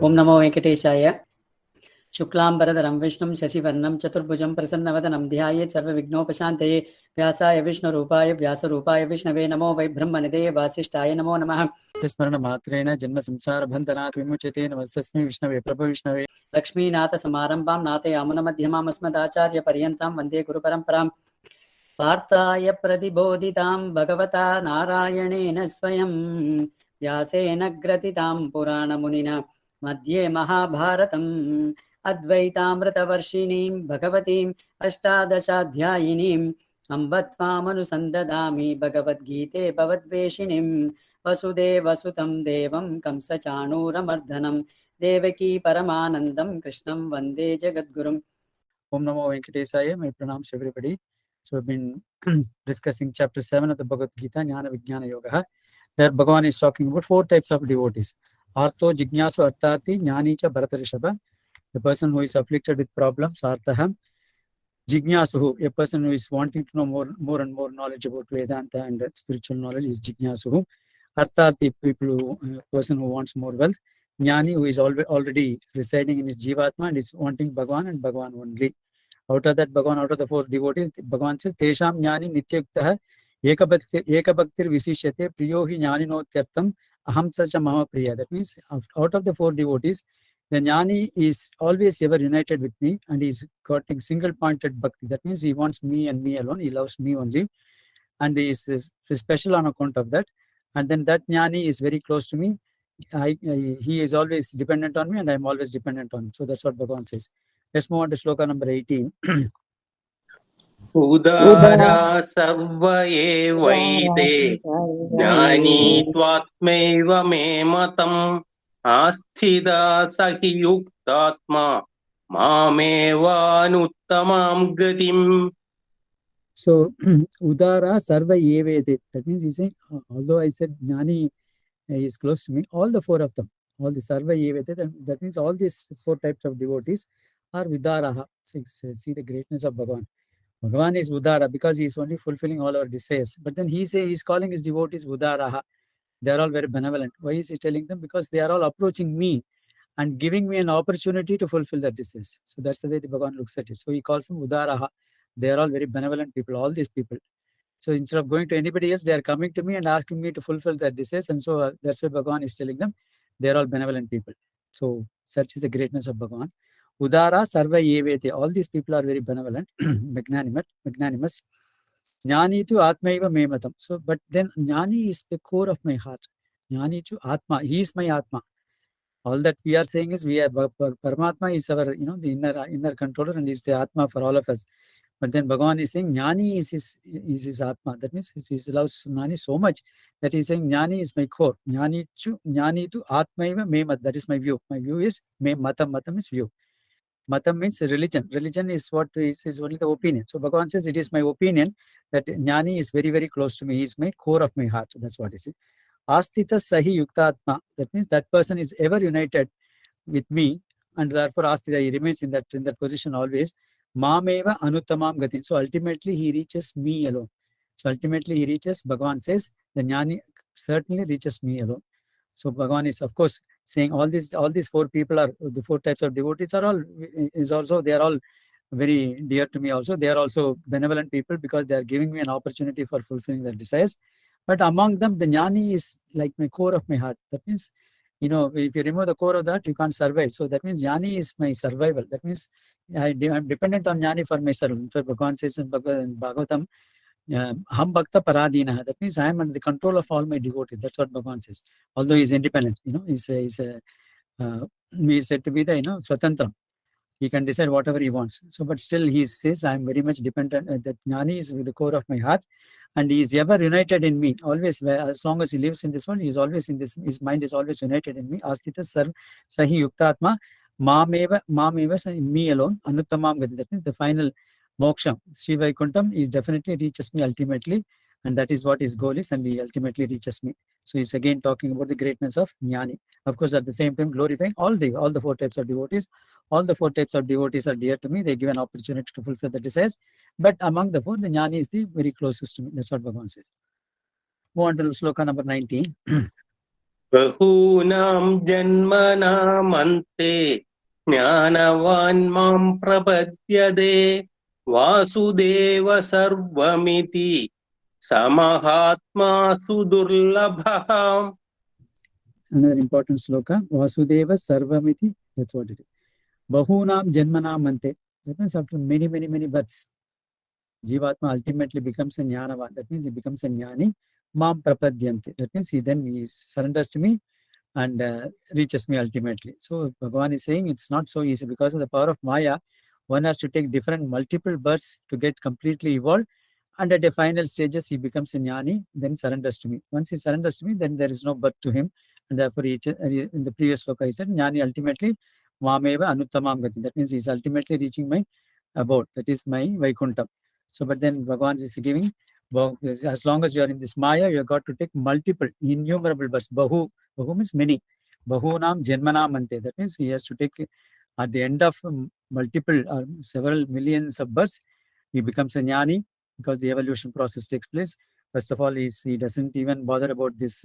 Om Namo Venkatesaya. Shuklambaradharam Vishnum Shasivarnam Chaturbhujam Prasannavathanam Dhyayet Sarva Vignopashanteye Vyasaya Vishnu Rupaya Vyasa Rupaya Vishnave Namo Vai Brahmanideye Vasishtaya Namo Namaha. Tismarana Matrena Janma Samsara Bandhanat Vimuchite Namastasmi Vishnave Prabha Vishnave Lakshmi Nata Samarambam Nate Amana Madhyamam Asmadacharya Paryantam Vande Guru Paramparam Partaya Pradibodhitam Bhagavata Narayanena Swayam Vyasena Gratitam Purana Munina Madhye Mahabharatam Advaitamritavarshiniim Bhagavatim Ashtadashadhyayinim Ambatvamanusandatami Bhagavad Gite Bhavadveshinim Vasudeva Sutam Devam Kamsachanuramardanam Devaki Paramanandam Krishnam Vande Jagadgurum. Om Namo Venkatesaya. My pranams everybody. So we've been discussing chapter 7 of the Bhagavad Gita, Jnana Vijnana Yoga. There Bhagavan is talking about 4 types of devotees. Artho Jignasu Arthati Jnanicha Bharatarishabha. The person who is afflicted with problems, Arthaham. Jignasu, a person who is wanting to know more and more knowledge about Vedanta and spiritual knowledge is Jignasu. Arthati, person who wants more wealth. Jnani, who is already residing in his Jivatma and is wanting Bhagavan and Bhagavan only. Out of that Bhagavan, out of the 4 devotees, Bhagavan says, Tesham Jnani Nityuktaha Ekabhaktir Visishyate Priyo Hi Jnani Notyartam Aham Sacha Mama Priya. That means, out of the 4 devotees, the Jnani is always ever united with me and he's got a single-pointed bhakti. That means he wants me and me alone. He loves me only. And he is special on account of that. And then that Jnani is very close to me. He is always dependent on me and I'm always dependent on him. So that's what Bhagavan says. Let's move on to Sloka number 18. Udara sarva evaite jnani tvatmeva me matam asthida sahi yuktatma mameva anuttamam gatim. So Udara sarva evete. That means he's saying, although I said Jnani is close to me, all the 4 of them, all the sarva evete, that means all these 4 types of devotees are Udaraha. See the greatness of Bhagavan. Bhagavan is Udara because he is only fulfilling all our desires. But then he's calling his devotees Udaraha. They are all very benevolent. Why is he telling them? Because they are all approaching me and giving me an opportunity to fulfill their desires. So that's the way the Bhagavan looks at it. So he calls them Udaraha. They are all very benevolent people, all these people. So instead of going to anybody else, they are coming to me and asking me to fulfill their desires. And so that's why Bhagavan is telling them they are all benevolent people. So such is the greatness of Bhagavan. Udara sarva yevete. All these people are very benevolent, magnanimous. Jnani tu atmaiva mematam. So, but then Jnani is the core of my heart. Jnani tu atma. He is my atma. All that we are saying is we are Paramatma is our, the inner controller and is the atma for all of us. But then Bhagavan is saying Jnani is his atma. That means he loves Jnani so much that he is saying Jnani is my core. Jnani tu atmaiva memat. That is my view. My view is matam. Matam is view. Matam means religion. Religion is what is only the opinion. So Bhagavan says it is my opinion that Jnani is very, very close to me. He is my core of my heart. That's what he says. Astita sahi yuktatma. That means that person is ever united with me, and therefore Astita, he remains in that position always. Mameva anuttamam gatin. So ultimately he reaches me alone. So ultimately he reaches, Bhagavan says, the Jnani certainly reaches me alone. So Bhagavan is, of course, saying all these 4 people are the 4 types of devotees are all they are all very dear to me also. They are also benevolent people because they are giving me an opportunity for fulfilling their desires. But among them, the Jnani is like my core of my heart. That means, if you remove the core of that, you can't survive. So that means Jnani is my survival. That means I'm dependent on Jnani for my survival. So Bhagavan says in Bhagavatam, Ham Bhakta Paradina. That means I am under the control of all my devotees. That's what Bhagavan says. Although he is independent, he's said to be the, Swatantra. He can decide whatever he wants. So, but still he says, I am very much dependent. That Jnani is with the core of my heart and he is ever united in me. Always, as long as he lives in this world, he is always in this, his mind is always united in me. Astita sahi yuktatma mameva me alone. Anuttamam gati. That means the final moksha. Sri Vaikuntham is definitely reaches me ultimately. And that is what his goal is, and he ultimately reaches me. So he's again talking about the greatness of Jnani. Of course, at the same time, glorifying all the 4 types of devotees. All the 4 types of devotees are dear to me. They give an opportunity to fulfill the desires. But among the 4, the Jnani is the very closest to me. That's what Bhagavan says. Move on to Sloka number 19. बहूनां जन्मनामन्ते ज्ञानवान् मां प्रपद्यते वासुदेव सर्वमिति समहात्मा सुदुर्लभः. Another important sloka, Vasudeva Sarvamiti, that's what it is. Bahunam Janmanam Ante, that means after many, many, many births, Jivatma ultimately becomes a Jnanavan, that means he becomes a Jnani, Mam Prapadyante, that means he surrenders to me and reaches me ultimately. So Bhagavan is saying it's not so easy because of the power of Maya. One has to take different multiple births to get completely evolved, and at the final stages he becomes a jnani, then surrenders to me. Once he surrenders to me, then there is no birth to him, and therefore in the previous sloka he said jnani ultimately mameva anuttamam gati. That means he is ultimately reaching my abode, that is my Vaikuntham. So but then Bhagavan is giving, as long as you are in this Maya, you have got to take multiple, innumerable births. Bahu means many. Bahunam Janmanam Ante. That means he has to take, at the end of multiple or several millions of births, he becomes a jnani because the evolution process takes place. First of all, he doesn't even bother about this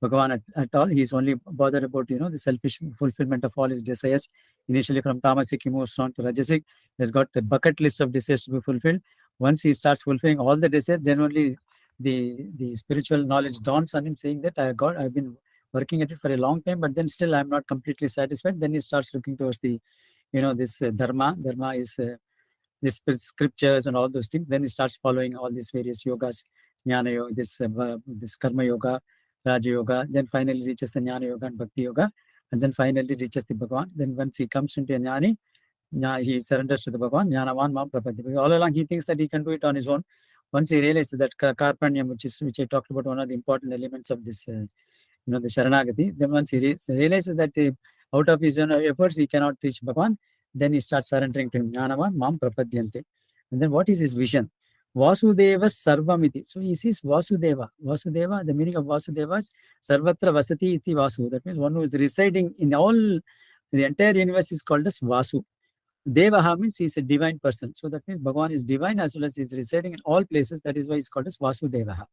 Bhagavan at all. He's only bothered about, the selfish fulfillment of all his desires. Initially from tamasic, he moves on to rajasic. He's got a bucket list of desires to be fulfilled. Once he starts fulfilling all the desires, then only the spiritual knowledge dawns on him, saying that I've been working at it for a long time, but then still I'm not completely satisfied. Then he starts looking towards the, this dharma. Dharma is these scriptures and all those things. Then he starts following all these various yogas, jnana yoga, this karma yoga, raja yoga. Then finally reaches the jnana yoga and bhakti yoga, and then finally reaches the Bhagavan. Then once he comes into a jnani, he surrenders to the Bhagavan. Jnanavan mam prapadya. All along he thinks that he can do it on his own. Once he realizes that karpanyam, which I talked about, one of the important elements of this, the Sharanagati, then once he realizes that out of his own efforts he cannot reach Bhagavan, then he starts surrendering to him. Jnanavan mam prapadyante. And then what is his vision? Vasudeva Sarvamiti. So he sees Vasudeva. Vasudeva, the meaning of Vasudeva is Sarvatra Vasati iti Vasu. That means one who is residing in all, the entire universe is called as Vasu. Devaha means he is a divine person. So that means Bhagavan is divine as well as he is residing in all places. That is why he is called as Vasudevaha.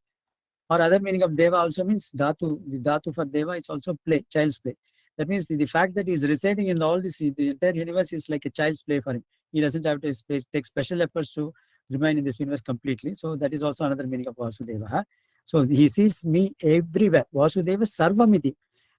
Or other meaning of Deva also means Dhatu. The Dhatu for Deva is also play, child's play. That means the fact that he is residing in all this, the entire universe is like a child's play for him. He doesn't have to take special efforts to remain in this universe completely. So that is also another meaning of Vasudevaha. So he sees me everywhere. Vasudeva Sarvamiti.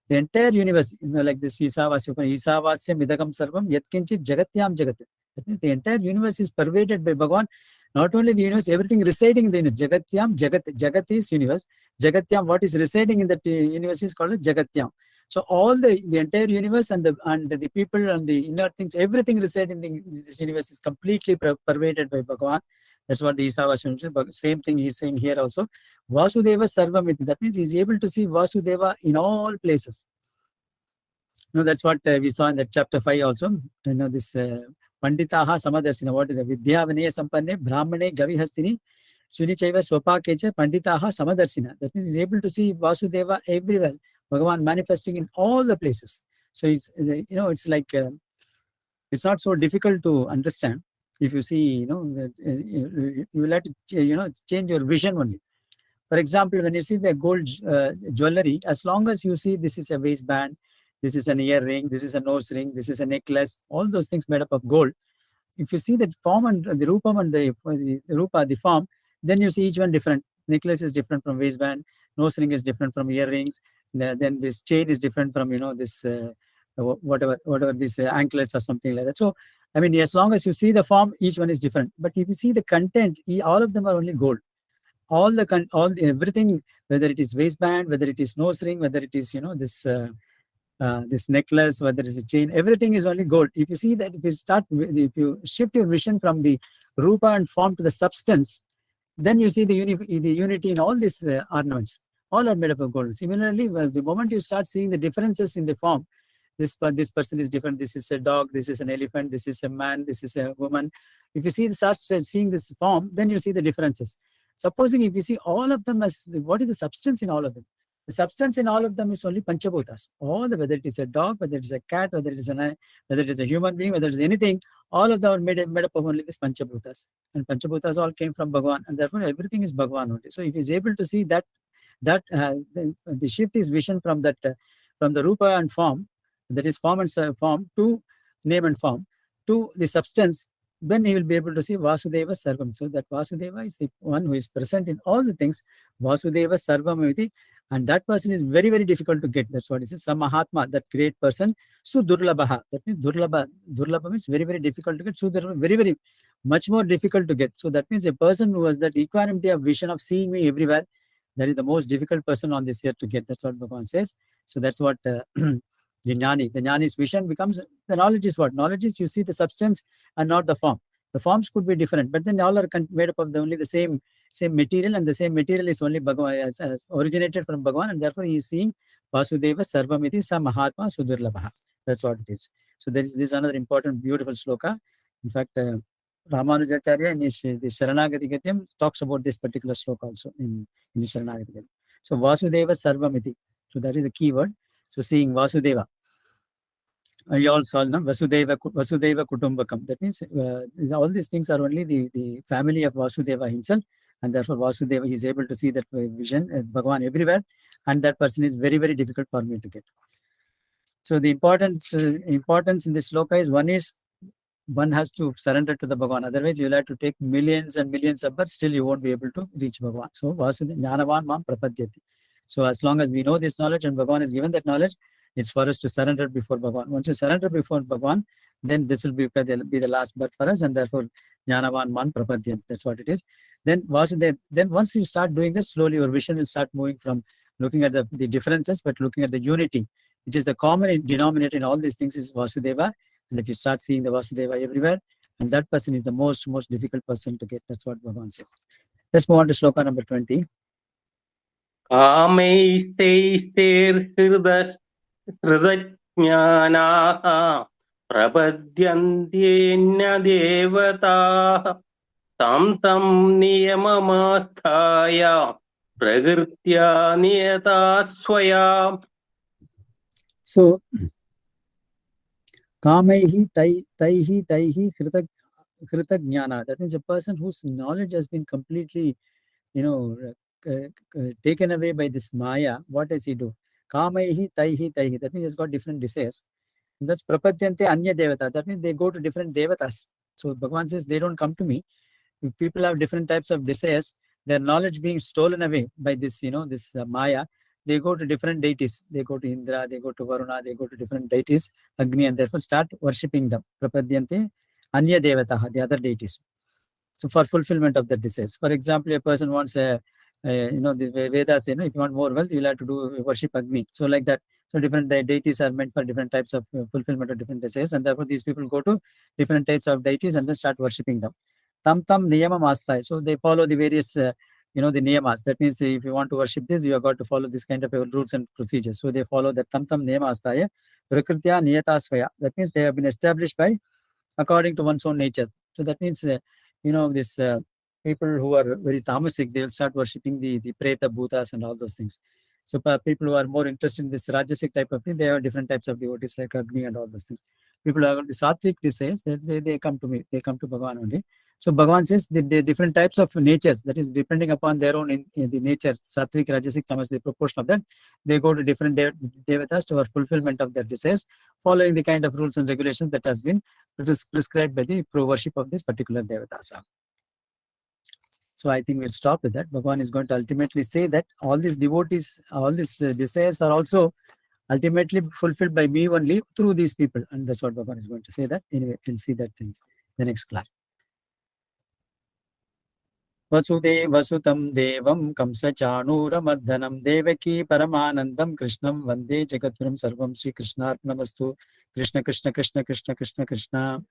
The entire universe, like this Isavasya, Midagam Sarvam, Yatkinchit Jagatyam Jagat. That means the entire universe is pervaded by Bhagavan. Not only the universe, everything residing in the universe. Jagatyam Jagat. Jagat is universe. Jagatyam, what is residing in that universe is called Jagatyam. So all the entire universe and the people and the inner things, everything residing in this universe is completely pervaded by Bhagavan. That's what the Isavasya says. Same thing he's saying here also. Vasudeva Sarvamiti. That means he's able to see Vasudeva in all places. That's what we saw in that chapter 5 also. This Panditaha Samadarsina. What is the Vidya Vinaya Sampanne Brahmane Gavihastini Sunichaiva Swapakecha Panditaha Samadarsina. That means he's able to see Vasudeva everywhere. Bhagavan manifesting in all the places. So it's, it's like, it's not so difficult to understand. If you see, you will have to, change your vision only. For example, when you see the gold jewelry, as long as you see this is a waistband, this is an earring, this is a nose ring, this is a necklace, all those things made up of gold. If you see the form and the rupam and the form, then you see each one different. Necklace is different from waistband, nose ring is different from earrings, then this chain is different from, this whatever these anklets or something like that. So, I mean, as long as you see the form, each one is different. But if you see the content, all of them are only gold. Everything, whether it is waistband, whether it is nose ring, whether it is, this necklace, whether it is a chain, everything is only gold. If you see that, if you shift your vision from the rupa and form to the substance, then you see the unity in all these ornaments. All are made up of gold. Similarly, the moment you start seeing the differences in the form, this person is different, this is a dog, this is an elephant, this is a man, this is a woman. If you start seeing this form, then you see the differences. Supposing if you see all of them as, what is the substance in all of them? The substance in all of them is only Panchabhutas. Whether it is a dog, whether it is a cat, whether it is a human being, whether it is anything, all of them are made up of only this Panchabhutas. And Panchabhutas all came from Bhagavan, and therefore everything is Bhagavan only. So if he is able to see that that the shift is vision from that from the rupa and form, that is form and form, to name and form, to the substance. Then he will be able to see Vasudeva Sarvam. So that Vasudeva is the one who is present in all the things. Vasudeva Sarvam iti, and that person is very, very difficult to get. That's what it says. Some Mahatma, that great person, Sudurlabha. That means Durlabha. Durlabha means very, very difficult to get. Sudurlabha, very, very much more difficult to get. So that means a person who has that equanimity of vision of seeing me everywhere, that is the most difficult person on this earth to get. That's what Bhagavan says. So that's what the Jnani's vision becomes. The knowledge is what? Knowledge is you see the substance and not the form. The forms could be different, but then all are made up of only the same material, and the same material is only Bhagavan, as originated from Bhagavan, and therefore he is seeing Vasudeva Sarvamiti Sa Mahatma Sudurlabha. That's what it is. So this is another important, beautiful sloka. In fact, Ramanujacharya in his the Sharanagati Gatyam talks about this particular sloka also in the Sharanagati Gatyam. So Vasudeva Sarvamiti. So that is the key word. So seeing Vasudeva. You all saw Vasudeva Kutumbakam. That means all these things are only the family of Vasudeva himself, and therefore Vasudeva is able to see that vision, Bhagavan everywhere, and that person is very, very difficult for me to get. So the importance in this sloka is one has to surrender to the Bhagavan. Otherwise, you'll have to take millions and millions of births, still you won't be able to reach Bhagavan. So Vasudeva Jnanavan Mam Prapadyati. So as long as we know this knowledge and Bhagavan has given that knowledge, it's for us to surrender before Bhagavan. Once you surrender before Bhagavan, then this will be the last birth for us, and therefore Jnanavan Man Prapadyati. That's what it is. Then once you start doing this, slowly your vision will start moving from looking at the differences, but looking at the unity, which is the common denominator in all these things, is Vasudeva. And if you start seeing the Vasudeva everywhere, and that person is the most difficult person to get. That's what Bhagavan says. Let's move on to sloka number 20. हृदज्ञानाः प्रपद्यन्त्येन्य देवताः तं नियममास्थाय प्रकृत्या नियता स्वया. So Kamaihi taihi krita jnana. That means a person whose knowledge has been completely, taken away by this Maya. What does he do? Kamaihi taihi. That means he's got different desires. And that's prapadyante anya devata. That means they go to different devatas. So Bhagavan says they don't come to me. If people have different types of desires, their knowledge being stolen away by this, this Maya, they go to different deities. They go to Indra, they go to Varuna, they go to different deities, Agni, and therefore start worshipping them. Prapadyante anya devataha, the other deities. So for fulfillment of the desires. For example, a person wants the Vedas say, if you want more wealth, you'll have to do worship Agni. So like that. So different deities are meant for different types of fulfillment of different desires, and therefore these people go to different types of deities and then start worshipping them. Tam niyama mastai. So they follow the various the niyamas. That means if you want to worship this, you have got to follow this kind of rules and procedures. So they follow the tam niyama astaya prakritya niyatasvaya. That means they have been established by according to one's own nature. So that means this people who are very tamasic, they will start worshipping the preta bhutas and all those things. So people who are more interested in this rajasic type of thing, they have different types of devotees like Agni and all those things. People who have the sattvic desires, they come to me, they come to Bhagavan only. So Bhagavan says the different types of natures, that is depending upon their own in the nature, sattvic, rajasic, tamas, the proportion of that, they go to different devatas for fulfillment of their desires, following the kind of rules and regulations that has been prescribed by the worship of this particular devatas. So I think we'll stop with that. Bhagavan is going to ultimately say that all these devotees, all these desires are also ultimately fulfilled by me only through these people. And that's what Bhagavan is going to say that. Anyway, we'll see that in the next class. Vasutam devam kamsa chanuramadhanam devaki paramanandam krishnam vande jagatgurum sarvam Sri Krishnarpnamastu. Krishna Krishna Krishna Krishna Krishna Krishna.